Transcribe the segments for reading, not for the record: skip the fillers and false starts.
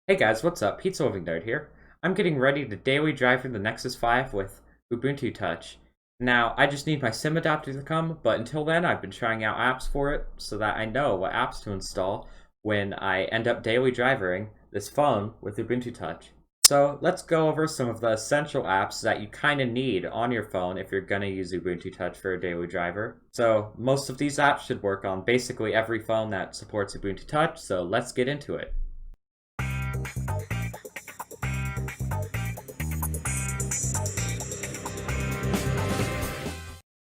Hey guys, what's up? PizzaLovingNerd here. I'm getting ready to daily drive through the Nexus 5 with Ubuntu Touch. Now, I just need my SIM adapter to come, but until then I've been trying out apps for it so that I know what apps to install when I end up daily driving this phone with Ubuntu Touch. So let's go over some of the essential apps that you kind of need on your phone if you're going to use Ubuntu Touch for a daily driver. So most of these apps should work on basically every phone that supports Ubuntu Touch, so let's get into it.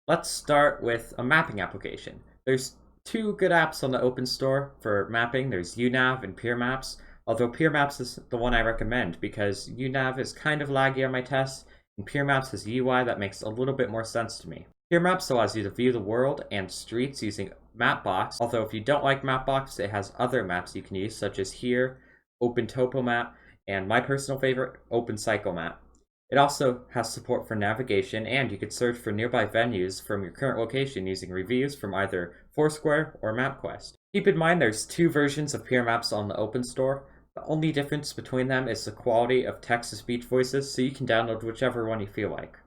Let's start with a mapping application. There's two good apps on the Open Store for mapping. There's UNav and Peer Maps, although Peer Maps is the one I recommend because UNav is kind of laggy on my tests, and Peer Maps has a UI that makes a little bit more sense to me. Peer Maps allows you to view the world and streets using Mapbox, although if you don't like Mapbox, it has other maps you can use, such as here, Open Topo Map, and my personal favorite, Open Cycle Map. It also has support for navigation, and you could search for nearby venues from your current location using reviews from either Foursquare or MapQuest. Keep in mind there's two versions of Peer Maps on the Open Store. The only difference between them is the quality of text-to-speech voices, so you can download whichever one you feel like.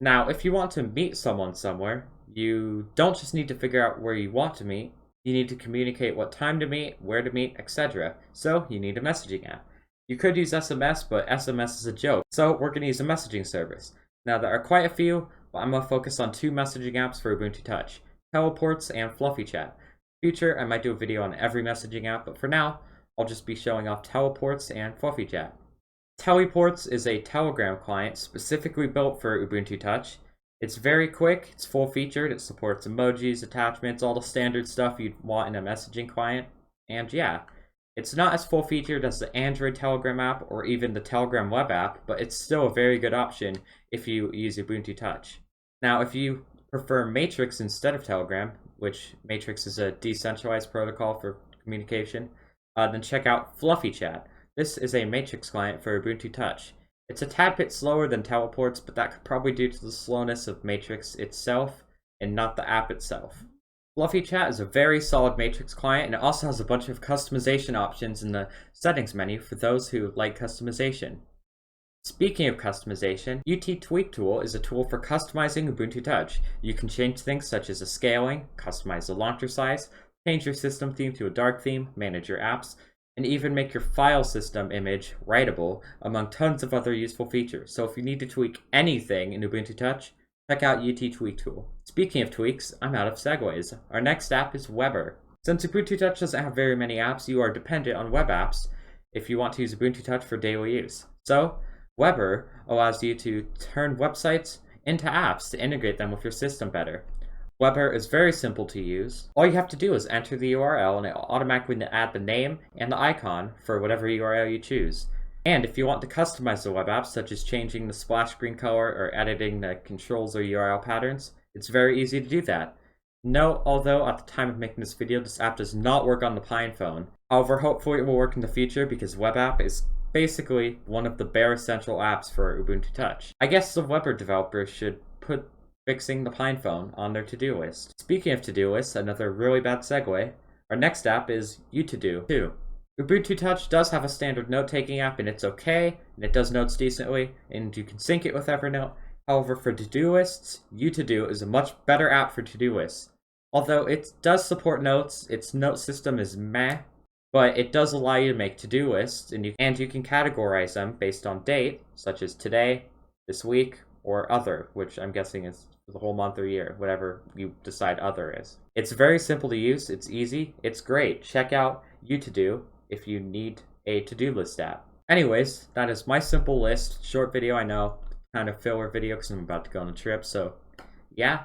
Now, if you want to meet someone somewhere, you don't just need to figure out where you want to meet, you need to communicate what time to meet, where to meet, etc. So you need a messaging app. You could use SMS, but SMS is a joke, so we're going to use a messaging service. Now, there are quite a few, but I'm going to focus on two messaging apps for Ubuntu Touch, Teleports and Fluffy Chat. In the future, I might do a video on every messaging app, but for now, I'll just be showing off Teleports and Fluffy Chat. Teleports is a Telegram client specifically built for Ubuntu Touch. It's very quick, it's full-featured, it supports emojis, attachments, all the standard stuff you'd want in a messaging client, and yeah. It's not as full-featured as the Android Telegram app or even the Telegram web app, but it's still a very good option if you use Ubuntu Touch. Now, if you prefer Matrix instead of Telegram, which Matrix is a decentralized protocol for communication, then check out Fluffy Chat. This is a Matrix client for Ubuntu Touch. It's a tad bit slower than Teleports, but that could probably be due to the slowness of Matrix itself and not the app itself. Fluffy Chat is a very solid Matrix client, and it also has a bunch of customization options in the settings menu for those who like customization. Speaking of customization, UT Tweak Tool is a tool for customizing Ubuntu Touch. You can change things such as the scaling, customize the launcher size, change your system theme to a dark theme, manage your apps, and even make your file system image writable, among tons of other useful features. So if you need to tweak anything in Ubuntu Touch, check out UT Tweak Tool. Speaking of tweaks, I'm out of segues. Our next app is LBRY. Since Ubuntu Touch doesn't have very many apps, you are dependent on web apps if you want to use Ubuntu Touch for daily use. So, LBRY allows you to turn websites into apps to integrate them with your system better. LBRY is very simple to use. All you have to do is enter the URL and it will automatically add the name and the icon for whatever URL you choose. And if you want to customize the web apps, such as changing the splash screen color or editing the controls or URL patterns, it's very easy to do that. Note, although at the time of making this video, this app does not work on the Pine phone. However, hopefully it will work in the future because web app is basically one of the bare essential apps for Ubuntu Touch. I guess the LBRY developers should put fixing the Pine phone on their to-do list. Speaking of to-do lists, another really bad segue, our next app is UToDo 2. Ubuntu Touch does have a standard note-taking app, and it's okay, and it does notes decently, and you can sync it with Evernote. However, for to-do lists, UToDo is a much better app for to-do lists. Although it does support notes, its note system is meh, but it does allow you to make to-do lists, and you can categorize them based on date, such as today, this week, or other, which I'm guessing is for the whole month or year, whatever you decide other is. It's very simple to use, it's easy, it's great. Check out UToDo if you need a to-do list app. Anyways, that is my simple list. Short video, I know, kind of filler video because I'm about to go on a trip, so yeah.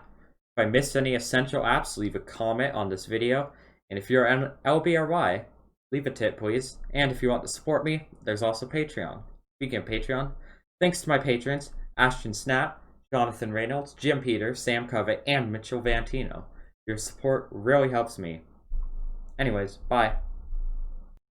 If I missed any essential apps, leave a comment on this video. And if you're an LBRY, leave a tip, please. And if you want to support me, there's also Patreon. Speaking of Patreon, thanks to my patrons, Ashton Snap, Jonathan Reynolds, Jim Peters, Sam Covett, and Mitchell Vantino. Your support really helps me. Anyways, bye.